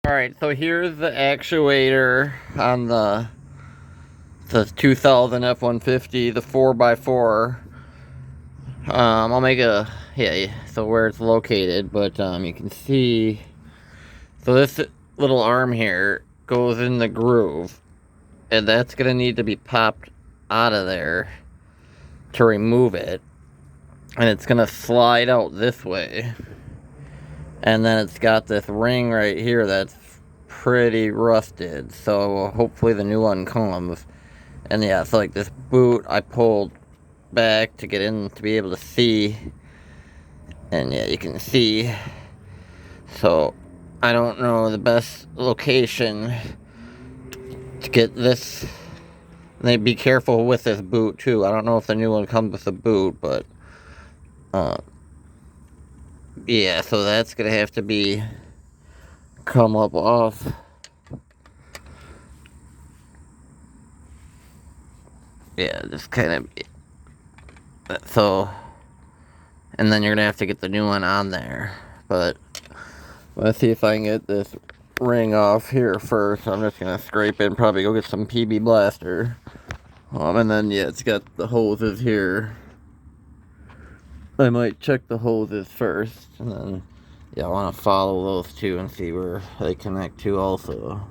Alright, so here's the actuator on the 2000 F-150, the 4x4. I'll make a, so where it's located, but you can see, so this little arm here goes in the groove, and that's going to need to be popped out of there to remove it, and it's going to slide out this way. And then it's got this ring right here that's pretty rusted, so hopefully the new one comes. And yeah, so like this boot I pulled back to get in to be able to see, and yeah, you can see. So I don't know the best location to get this. And be careful with this boot too. I don't know if the new one comes with a boot, but yeah, so that's gonna have to be come up off. Yeah, just kind of, so, and then you're gonna have to get the new one on there. But let's see if I can get this ring off here first. I'm just gonna scrape it and probably go get some PB Blaster. And then yeah, it's got the hoses here. I might check the hoses first, and then yeah, I want to follow those two and see where they connect to also.